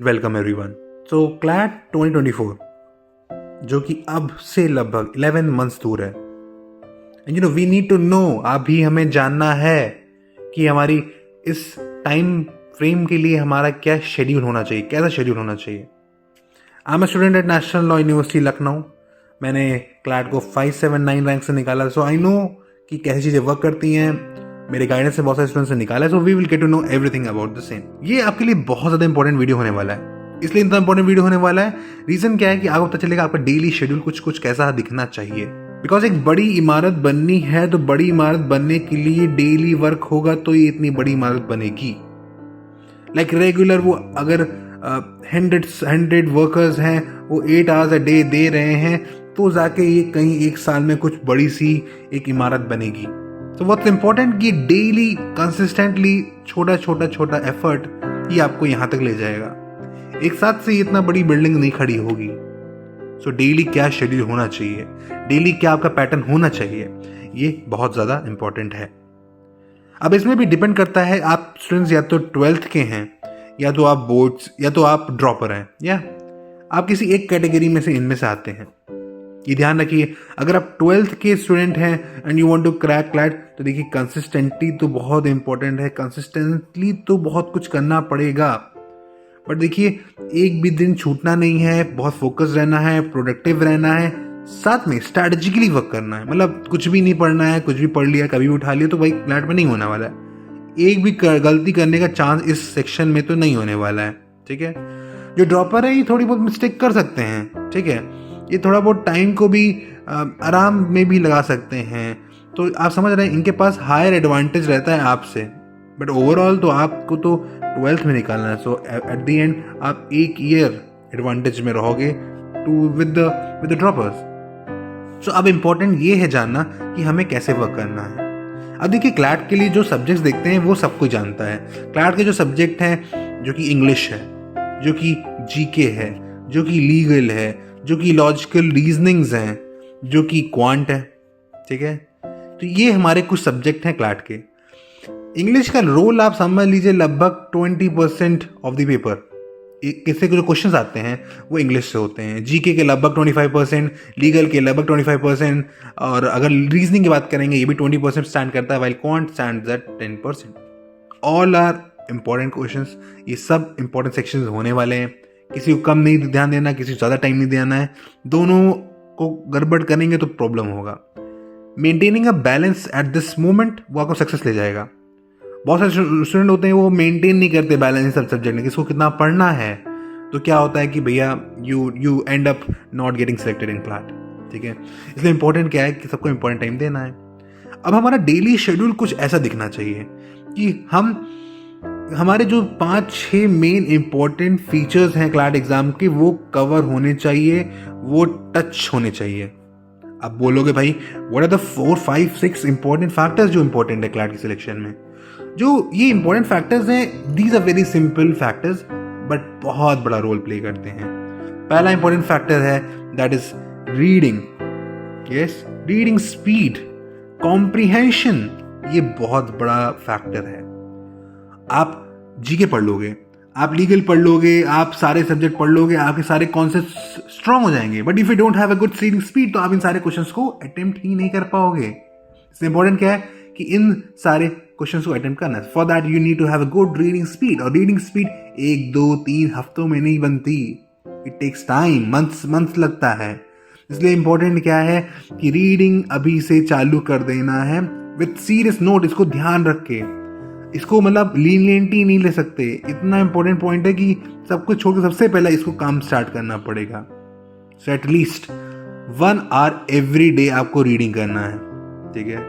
Welcome everyone. सो CLAT 2024 जो कि अब से लगभग 11 मंथ्स दूर है, and we need to know, अभी हमें जानना है कि हमारी इस टाइम फ्रेम के लिए हमारा क्या शेड्यूल होना चाहिए, कैसा शेड्यूल होना चाहिए। I am a student at National Law University Lucknow. मैंने क्लैट को 579 रैंक से निकाला, सो आई नो कि कैसी चीज़ें वर्क करती हैं। मेरे गाइडेंस से बहुत सारे स्टूडेंट्स ने निकाला है, so we will get to know everything about the same. ये आपके लिए बहुत ज़्यादा इंपॉर्टेंट वीडियो होने वाला है। इसलिए इतना इंपॉर्टेंट वीडियो होने वाला है, रीज़न क्या है कि आपको पता चलेगा आपका डेली शेड्यूल कुछ कुछ कैसा दिखना चाहिए। बिकॉज एक बड़ी इमारत बननी है, तो बड़ी इमारत बनने के लिए डेली वर्क होगा, तो ये इतनी बड़ी इमारत बनेगी। लाइक रेगुलर वो अगर 100 वर्कर्स हैं, वो 8 आवर्स अ डे दे रहे हैं, तो जाके ये कहीं एक साल में कुछ बड़ी सी एक इमारत बनेगी। तो व्हाट्स इम्पोर्टेंट कि डेली कंसिस्टेंटली छोटा छोटा छोटा एफर्ट ये आपको यहाँ तक ले जाएगा। एक साथ से इतना बड़ी बिल्डिंग नहीं खड़ी होगी। सो डेली क्या शेड्यूल होना चाहिए, डेली क्या आपका पैटर्न होना चाहिए, ये बहुत ज़्यादा इंपॉर्टेंट है। अब इसमें भी डिपेंड करता है, आप स्टूडेंट्स या तो 12th के हैं, या तो आप बोर्ड्स, या तो आप ड्रॉपर हैं, या आप किसी एक कैटेगरी में से इनमें से आते हैं। ये ध्यान रखिए, अगर आप 12th के स्टूडेंट हैं and you want to crack CLAT, तो देखिए कंसिस्टेंटली तो बहुत इंपॉर्टेंट है। कंसिस्टेंटली तो बहुत कुछ करना पड़ेगा, बट देखिए एक भी दिन छूटना नहीं है, बहुत फोकस रहना है, प्रोडक्टिव रहना है, साथ में स्ट्रैटेजिकली वर्क करना है। मतलब कुछ भी नहीं पढ़ना है, कुछ भी पढ़ लिया, कभी भी उठा लिया, तो भाई क्लैट में नहीं होने वाला है। एक भी गलती करने का चांस इस सेक्शन में तो नहीं होने वाला है, ठीक है। जो ड्रॉपर है ये थोड़ी बहुत मिस्टेक कर सकते हैं, ठीक है। ये थोड़ा बहुत टाइम को भी आराम में भी लगा सकते हैं, तो आप समझ रहे हैं, इनके पास हायर एडवांटेज रहता है आपसे। बट ओवरऑल तो आपको तो 12th में निकालना है, सो एट द एंड आप एक ईयर एडवांटेज में रहोगे टू विद द ड्रॉपर्स। सो अब इम्पोर्टेंट ये है जानना कि हमें कैसे वर्क करना है। अब देखिए क्लैट के लिए जो सब्जेक्ट्स देखते हैं वो सब कुछ जानता है। क्लैट के जो सब्जेक्ट हैं, जो कि इंग्लिश है, जो कि जीके है, जो कि लीगल है, जो कि लॉजिकल रीजनिंग्स हैं, जो कि क्वांट है, ठीक है। तो ये हमारे कुछ सब्जेक्ट हैं क्लैट के। इंग्लिश का रोल आप समझ लीजिए लगभग 20% ऑफ द पेपर, इससे जो क्वेश्चंस आते हैं वो इंग्लिश से होते हैं। जीके के लगभग 25%, लीगल के लगभग 25%, और अगर रीजनिंग की बात करेंगे ये भी 20% स्टैंड करता है, while quant stands at 10%। All are important questions, ये सब इंपॉर्टेंट सेक्शंस होने वाले हैं। किसी को कम नहीं ध्यान देना, किसी को ज़्यादा टाइम नहीं देना है, दोनों को गड़बड़ करेंगे तो प्रॉब्लम होगा। Maintaining a balance at this moment वो आपको सक्सेस ले जाएगा। बहुत सारे स्टूडेंट होते हैं वो मेंटेन नहीं करते बैलेंस इन सब सब्जेक्ट में, किसको कितना पढ़ना है, तो क्या होता है कि भैया you and up not getting selected in CLAT, ठीक है। इसलिए इंपॉर्टेंट क्या है कि सबको इंपॉर्टेंट टाइम देना है। अब हमारा डेली शेड्यूल कुछ ऐसा दिखना चाहिए कि हमारे जो 5-6 मेन इंपॉर्टेंट फीचर्स हैं क्लैट एग्जाम के, वो कवर होने चाहिए, वो टच होने चाहिए। अब बोलोगे भाई what are the 4, 5, 6 important factors जो इंपॉर्टेंट है क्लैट की सिलेक्शन में। जो ये इंपॉर्टेंट फैक्टर्स हैं, these are very simple factors, but बहुत बड़ा रोल प्ले करते हैं। पहला इंपॉर्टेंट फैक्टर है that is reading. Yes, reading speed, comprehension, ये बहुत बड़ा फैक्टर है। आप जीके पढ़ लोगे, आप लीगल पढ़ लोगे, आप सारे सब्जेक्ट पढ़ लोगे, आपके सारे कॉन्सेप्ट स्ट्रांग हो जाएंगे, but if you don't have a good reading speed, तो आप इन सारे क्वेश्चंस को अटेम्प्ट ही नहीं कर पाओगे। इसलिए इंपॉर्टेंट क्या है कि इन सारे क्वेश्चंस को अटेम्प्ट करना है। For that you need to have a good reading speed, और रीडिंग स्पीड 1, 2, 3 हफ्तों में नहीं बनती, इट टेक्स टाइम, मंथ्स लगता है। इसलिए इंपॉर्टेंट क्या है कि रीडिंग अभी से चालू कर देना है विथ सीरियस नोट। इसको ध्यान रख के, इसको मतलब लीनियंटी नहीं ले सकते। इतना इंपॉर्टेंट पॉइंट है कि सब कुछ छोड़ के सबसे पहले इसको काम स्टार्ट करना पड़ेगा। So at least 1 hour every day आपको रीडिंग करना है, ठीक है।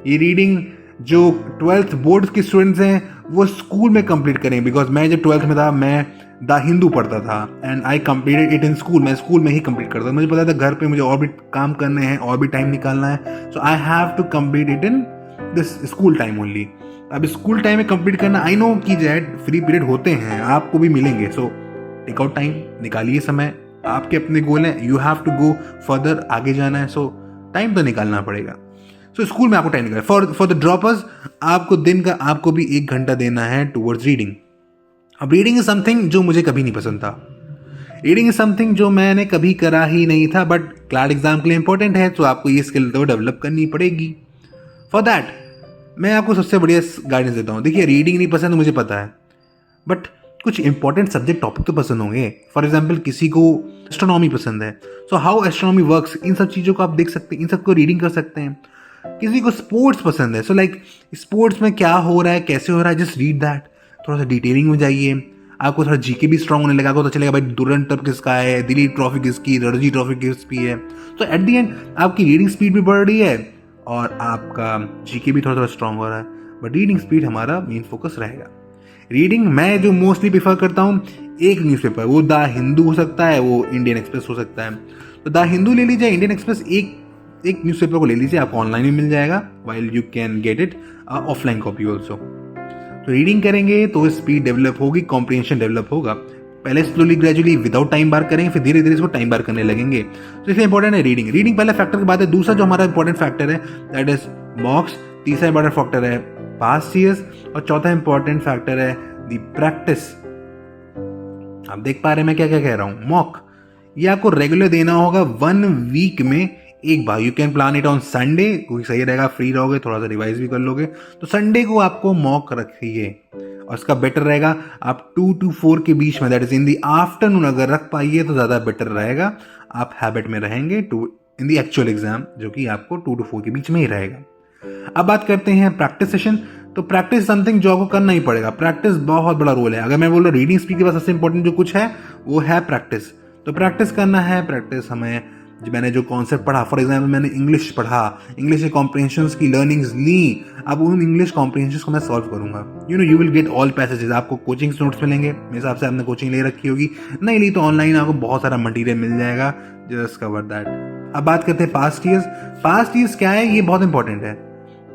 ये रीडिंग जो 12th बोर्ड के स्टूडेंट्स हैं वो स्कूल में कंप्लीट करें, बिकॉज मैं जब 12th में था मैं द हिंदू पढ़ता था and I completed it in school. मैं स्कूल में ही कंप्लीट करता था, मुझे पता था घर पे मुझे और भी काम करने हैं, और भी टाइम निकालना है, so I have to complete it in this school time only. अब स्कूल टाइम में कंप्लीट करना, आई नो कि जेड फ्री पीरियड होते हैं, आपको भी मिलेंगे, सो टेक आउट टाइम, निकालिए समय, आपके अपने गोल हैं, you have to go further, आगे जाना है, सो टाइम तो निकालना पड़ेगा। सो स्कूल में आपको टाइम निकालना। फॉर द ड्रॉपर्स, आपको दिन का आपको भी 1 घंटा देना है टूवर्ड्स रीडिंग। अब रीडिंग इज समथिंग जो मुझे कभी नहीं पसंद था, रीडिंग इज समथिंग जो मैंने कभी करा ही नहीं था, बट क्लैट एग्जाम के लिए इंपॉर्टेंट है, तो आपको ये स्किल तो डेवलप करनी पड़ेगी। फॉर दैट मैं आपको सबसे बढ़िया गाइडेंस देता हूँ। देखिए, रीडिंग नहीं पसंद मुझे पता है, बट कुछ इंपॉर्टेंट सब्जेक्ट टॉपिक तो पसंद होंगे। फॉर एग्जाम्पल किसी को एस्ट्रोनॉमी पसंद है, सो हाउ एस्ट्रोनॉमी वर्क्स, इन सब चीज़ों को आप देख सकते हैं, इन सबको रीडिंग कर सकते हैं। किसी को स्पोर्ट्स पसंद है, सो लाइक स्पोर्ट्स में क्या हो रहा है, कैसे हो रहा है, जस्ट रीड दैट, थोड़ा सा डिटेलिंग में जाइए। आपको थोड़ा जीके भी स्ट्रांग होने लगा, आपको तो चलेगा भाई दुरंत कप किसका है, दिलीप ट्रॉफी किसकी, रणजी ट्रॉफी किसकी है। तो एट दी एंड आपकी रीडिंग स्पीड भी बढ़ रही है और आपका जीके भी थोड़ा थोड़ा स्ट्रांग हो रहा है, बट रीडिंग स्पीड हमारा मेन फोकस रहेगा। रीडिंग मैं जो मोस्टली प्रीफर करता हूँ, एक न्यूज़पेपर, वो द हिंदू हो सकता है, वो इंडियन एक्सप्रेस हो सकता है। तो द हिंदू ले लीजिए, इंडियन एक्सप्रेस एक न्यूज़पेपर को ले लीजिए, आपको ऑनलाइन भी मिल जाएगा, while you can get it offline copy also. तो रीडिंग करेंगे तो स्पीड डेवलप होगी, कॉम्प्रिहेंशन डेवलप होगा। पहले स्लोली ग्रेजुअली विदाउट टाइम बार करेंगे, फिर धीरे धीरे इसको टाइम बार करने लगेंगे। तो इसलिए इंपॉर्टेंट है रीडिंग। रीडिंग पहला फैक्टर के बाद है। दूसरा जो हमारा इंपॉर्टेंट फैक्टर है दैट इज मॉक्स। तीसरा इंपॉर्टेंट फैक्टर है पास्ट ईयर्स, और चौथा इंपॉर्टेंट फैक्टर है दी प्रैक्टिस। आप देख पा रहे हैं मैं क्या क्या कह रहा हूं। मॉक ये आपको रेगुलर देना होगा 1 वीक में एक बार। You can plan it on Sunday, कोई सही रहेगा, फ्री रहोगे, थोड़ा सा रिवाइज भी कर लोगे, तो संडे को आपको मॉक रखिए। और इसका बेटर रहेगा आप 2 to 4 के बीच में, that is in the afternoon अगर रख पाइए तो ज़्यादा बेटर रहेगा। आप हैबिट में रहेंगे इन दी एक्चुअल एग्जाम, जो कि आपको 2 to 4 के बीच में ही रहेगा। अब बात करते हैं प्रैक्टिस सेशन। तो प्रैक्टिस समथिंग जो आपको करना ही पड़ेगा। प्रैक्टिस बहुत बड़ा रोल है। अगर मैं बोल रहा हूँ रीडिंग स्पीड के बाद सबसे इंपॉर्टेंट जो कुछ है वो है प्रैक्टिस। तो प्रैक्टिस करना है। प्रैक्टिस हमें, मैंने जो कॉन्सेप्ट पढ़ा, फॉर एग्जाम्पल मैंने इंग्लिश पढ़ा, इंग्लिश के कॉम्प्रिहेंशंस की लर्निंग्स ली, अब उन इंग्लिश कॉम्प्रिहेंशंस को मैं सॉल्व करूंगा। You will get all passages. आपको कोचिंग नोट्स मिलेंगे, मेरे हिसाब से आपने कोचिंग ले रखी होगी, नहीं ली तो ऑनलाइन आपको बहुत सारा मटीरियल मिल जाएगा। Just cover that. अब बात करते हैं पास्ट ईयर्स। पास्ट ईयर्स क्या है, ये बहुत इंपॉर्टेंट है।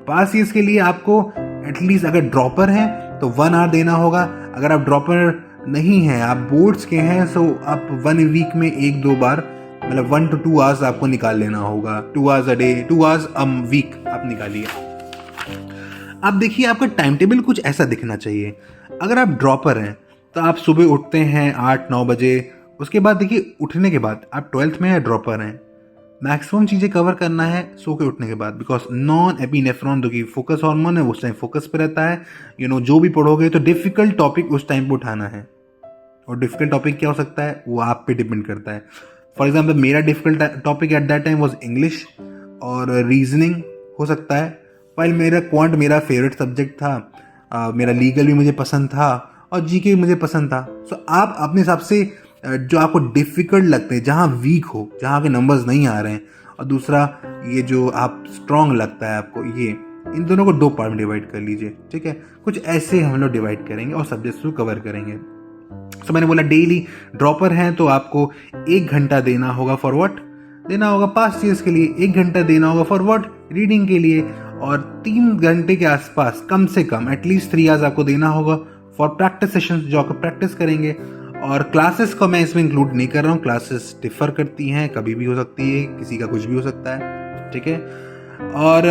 पास्ट ईयर्स के लिए आपको एटलीस्ट, अगर ड्रॉपर हैं तो 1 आवर देना होगा। अगर आप ड्रॉपर नहीं हैं, आप बोर्ड्स के हैं, सो आप 1 वीक में 1-2 बार, मतलब 1 to 2 आवर्स आपको निकाल लेना होगा। 2 hours a day, 2 hours a week आप निकालिए। अब देखिए, आपका टाइम टेबल कुछ ऐसा दिखना चाहिए। अगर आप ड्रॉपर हैं तो आप सुबह उठते हैं 8-9 बजे। उसके बाद देखिए, उठने के बाद आप 12th में या ड्रॉपर हैं, मैक्सिमम चीज़ें कवर करना है सो के उठने के बाद, बिकॉज नॉन एपिनेफ्रॉन जो कि फोकस हार्मोन है, उस टाइम फोकस पे रहता है। जो भी पढ़ोगे तो डिफिकल्ट टॉपिक उस टाइम पे उठाना है। और डिफिकल्ट टॉपिक क्या हो सकता है वो आप पे डिपेंड करता है। फॉर एग्जाम्पल मेरा difficult topic at that time was English और रीजनिंग हो सकता है, वाइल मेरा क्वांट मेरा फेवरेट सब्जेक्ट था। मेरा लीगल भी मुझे पसंद था और जीके भी मुझे पसंद था। सो आप अपने हिसाब से जो आपको डिफ़िकल्ट लगते हैं, जहाँ वीक हो, जहाँ के नंबर्स नहीं आ रहे हैं, और दूसरा ये जो आप स्ट्रॉन्ग लगता है आपको, ये इन दोनों को 2 पार्ट में डिवाइड कर लीजिए। ठीक है, कुछ ऐसे हम लोग डिवाइड करेंगे और सब्जेक्ट्स को कवर करेंगे। तो मैंने बोला डेली ड्रॉपर हैं तो आपको 1 घंटा देना होगा फॉर व्हाट, देना होगा पास्ट ईयर्स के लिए, 1 घंटा देना होगा फॉर व्हाट, रीडिंग के लिए, और 3 घंटे के आसपास कम से कम एटलीस्ट 3 आवर्स आपको देना होगा फॉर प्रैक्टिस सेशंस, जो आपको प्रैक्टिस करेंगे। और क्लासेस को मैं इसमें इंक्लूड नहीं कर रहा हूँ, क्लासेस डिफर करती हैं, कभी भी हो सकती है, किसी का कुछ भी हो सकता है। ठीक है, और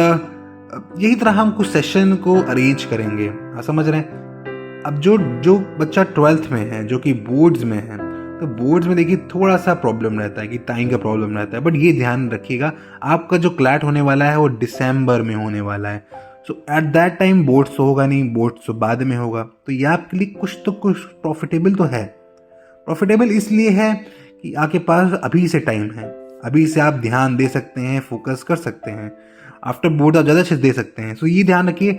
यही तरह हम कुछ सेशन को अरेंज करेंगे। आप समझ रहे हैं। अब जो बच्चा 12th में है, जो कि बोर्ड्स में है, तो बोर्ड्स में देखिए थोड़ा सा प्रॉब्लम रहता है कि टाइम का प्रॉब्लम रहता है, बट ये ध्यान रखिएगा आपका जो क्लैट होने वाला है वो दिसंबर में होने वाला है। सो एट दैट टाइम बोर्ड्स तो होगा नहीं, बोर्ड्स तो बाद में होगा। तो ये आपके लिए कुछ प्रॉफिटेबल तो है। प्रॉफिटेबल इसलिए है कि आपके पास अभी से टाइम है, अभी से आप ध्यान दे सकते हैं, फोकस कर सकते हैं। आफ्टर बोर्ड आप ज़्यादा अच्छे से दे सकते हैं। सो ये ध्यान रखिए,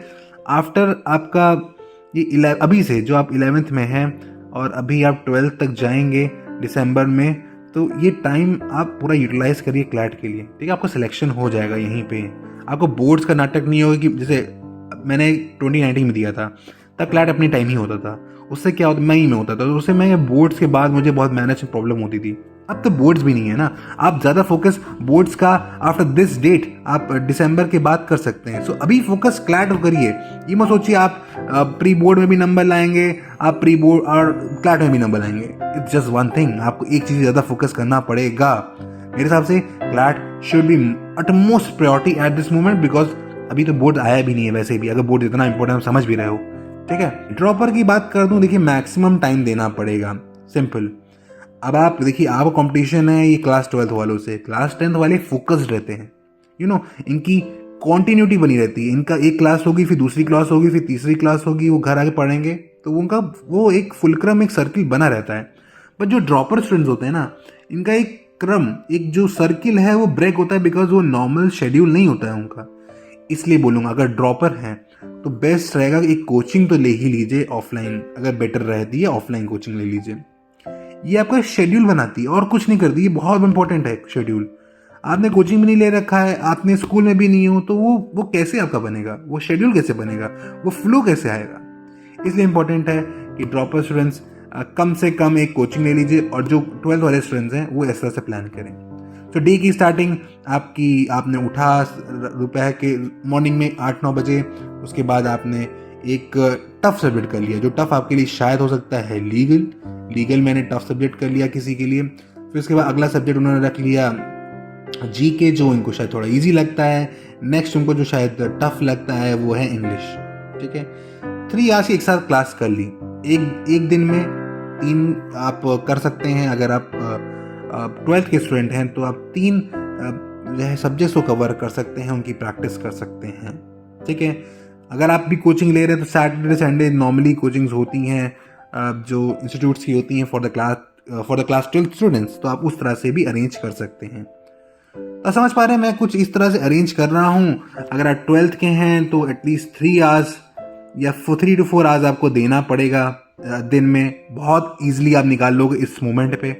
आफ्टर आपका ये अभी से जो आप 11th में हैं और अभी आप 12th तक जाएंगे दिसंबर में, तो ये टाइम आप पूरा यूटिलाइज करिए क्लैट के लिए। ठीक है, आपका सिलेक्शन हो जाएगा यहीं पे। आपको बोर्ड्स का नाटक नहीं होगा कि जैसे मैंने 2019 में दिया था, तब क्लैट अपनी टाइम ही होता था। उससे क्या होता, मई में होता था, तो उससे मैं बोर्ड्स के बाद मुझे बहुत मैनेज में प्रॉब्लम होती थी। अब तो बोर्ड्स भी नहीं है ना, आप ज़्यादा फोकस बोर्ड्स का आफ्टर दिस डेट आप दिसंबर के बाद कर सकते हैं। सो अभी फोकस क्लैट करिए। ये मत सोचिए आप प्री बोर्ड में भी नंबर लाएंगे, आप प्री बोर्ड और क्लैट में भी नंबर लाएंगे। इट्स जस्ट वन थिंग, आपको एक चीज़ ज़्यादा फोकस करना पड़ेगा। मेरे हिसाब से CLAT should be utmost priority at this moment, because अभी तो बोर्ड आया भी नहीं है। वैसे भी अगर बोर्ड इतना इंपॉर्टेंट समझ भी रहे हो, ठीक है। ड्रॉपर की बात कर दूं, देखिए मैक्सिमम टाइम देना पड़ेगा, सिंपल। अब आप देखिए, आपका कंपटीशन है ये क्लास 12th वालों से। क्लास 10th वाले फोकस्ड रहते हैं, इनकी कॉन्टिन्यूटी बनी रहती है। इनका एक क्लास होगी, फिर दूसरी क्लास होगी, फिर तीसरी क्लास होगी, वो घर आके पढ़ेंगे, तो उनका वो एक फुलक्रम, एक सर्किल बना रहता है। बट जो ड्रॉपर स्टूडेंट्स होते हैं ना, इनका एक क्रम, एक जो सर्किल है वो ब्रेक होता है, बिकॉज वो नॉर्मल शेड्यूल नहीं होता है उनका। इसलिए बोलूँगा, अगर ड्रॉपर हैं तो बेस्ट रहेगा एक कोचिंग तो ले ही लीजिए ऑफलाइन, अगर बेटर रहती है ऑफलाइन कोचिंग ले लीजिए। ये आपका शेड्यूल बनाती है और कुछ नहीं करती, ये बहुत इंपॉर्टेंट है शेड्यूल। आपने कोचिंग भी नहीं ले रखा है, आपने स्कूल में भी नहीं हो, तो वो कैसे आपका बनेगा, वो शेड्यूल कैसे बनेगा, वो फ्लो कैसे आएगा। इसलिए इंपॉर्टेंट है कि ड्रॉपर स्टूडेंट्स कम से कम एक कोचिंग ले लीजिए, और जो 12th वाले स्टूडेंट्स हैं वो इस तरह से प्लान करें। तो डे की स्टार्टिंग आपने उठा दोपहर के मॉर्निंग में 8-9 बजे, उसके बाद आपने एक टफ सब्जेक्ट कर लिया, जो टफ आपके लिए शायद हो सकता है लीगल मैंने टफ सब्जेक्ट कर लिया किसी के लिए। फिर उसके बाद अगला सब्जेक्ट उन्होंने रख लिया जीके, जो इनको शायद थोड़ा इजी लगता है। नेक्स्ट उनको जो शायद टफ लगता है वो है इंग्लिश, ठीक है। 3 आवर्स की एक साथ क्लास कर ली, एक दिन में 3 आप कर सकते हैं। अगर आप 12th के स्टूडेंट हैं तो आप 3 जो है सब्जेक्ट्स को कवर कर सकते हैं, उनकी प्रैक्टिस कर सकते हैं, ठीक है। अगर आप भी कोचिंग ले रहे हैं तो सैटरडे संडे नॉर्मली कोचिंग्स होती हैं जो इंस्टीट्यूट्स की होती हैं for the class 12th students, तो आप उस तरह से भी अरेंज कर सकते हैं। तो समझ पा रहे हैं, मैं कुछ इस तरह से अरेंज कर रहा हूँ। अगर आप 12th के हैं तो एटलीस्ट 3 आवर्स या 3 to 4 आवर्स आपको देना पड़ेगा दिन में। बहुत ईजिली आप निकाल लोगे इस मोमेंट पे।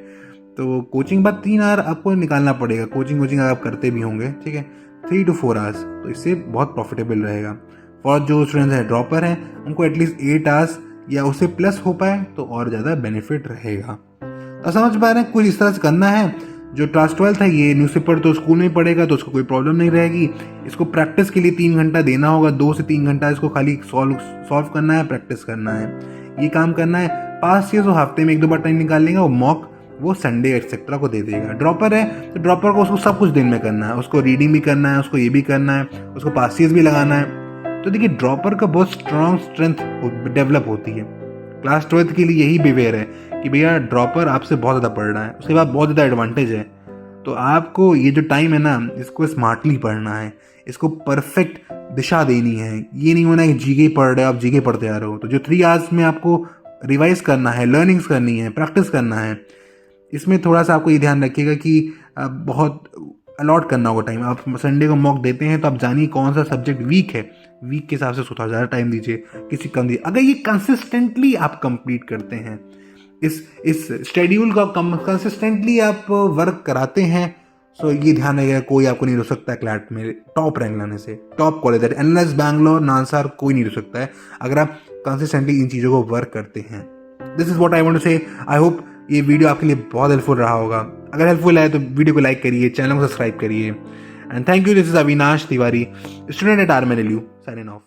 तो कोचिंग बाद 3 आवर आपको निकालना पड़ेगा, कोचिंग अगर आप करते भी होंगे, ठीक है। 3 to 4 आवर्स, तो इससे बहुत प्रॉफिटेबल रहेगा। और जो स्टूडेंट्स हैं ड्रॉपर हैं, उनको एटलीस्ट 8 आवर्स या उससे प्लस हो पाए तो और ज़्यादा बेनिफिट रहेगा। तो समझ पा रहे हैं, कुछ इस तरह से करना है। जो क्लास 12th है, ये न्यूज़पेपर तो स्कूल में ही पढ़ेगा, तो उसको कोई प्रॉब्लम नहीं रहेगी। इसको प्रैक्टिस के लिए 3 घंटा देना होगा, 2 से 3 घंटा इसको खाली सॉल्व करना है, प्रैक्टिस करना है, ये काम करना है। पास से तो हफ्ते में 1-2 बार टाइम निकाल लेगा, वो मॉक वो संडे एक्सेट्रा को दे देगा। ड्रॉपर है तो ड्रॉपर को उसको सब कुछ दिन में करना है, उसको रीडिंग भी करना है, उसको ये भी करना है, उसको पासिस भी लगाना है। तो देखिए, ड्रॉपर का बहुत स्ट्रॉन्ग स्ट्रेंथ डेवलप होती है। क्लास 12th के लिए यही बिहेवियर है कि भैया ड्रॉपर आपसे बहुत ज़्यादा पढ़ रहा है, उसके बाद बहुत ज़्यादा एडवांटेज है। तो आपको ये जो टाइम है ना, इसको स्मार्टली पढ़ना है, इसको परफेक्ट दिशा देनी है। ये नहीं होना है कि जीके पढ़ रहे हो, आप जीके पढ़ते आ रहे हो। तो जो 3 आवर्स में आपको रिवाइज करना है, लर्निंग्स करनी है, प्रैक्टिस करना है, इसमें थोड़ा सा आपको ये ध्यान रखिएगा कि बहुत अलॉट करना होगा टाइम। आप संडे को मॉक देते हैं तो आप जानिए कौन सा सब्जेक्ट वीक है, वीक के हिसाब से थोड़ा ज़्यादा टाइम दीजिए, किसी कम दीजिए। अगर ये कंसिस्टेंटली आप कंप्लीट करते हैं, इस शेड्यूल का कंसिस्टेंटली आप वर्क कराते हैं, सो ये ध्यान रखिएगा, कोई आपको नहीं रोक सकता है क्लैट में टॉप रैंक लाने से। टॉप कॉलेज है एनएलएस, बैंगलोर, नालसार, कोई नहीं रोक सकता है अगर आप कंसिस्टेंटली इन चीज़ों को वर्क करते हैं। This is what I want to say. I hope ये वीडियो आपके लिए बहुत हेल्पफुल रहा होगा। अगर हेल्पफुल है तो वीडियो को लाइक करिए, चैनल को सब्सक्राइब करिए। And thank you. This is Avinash Tiwari, student at RMNLU, signing off.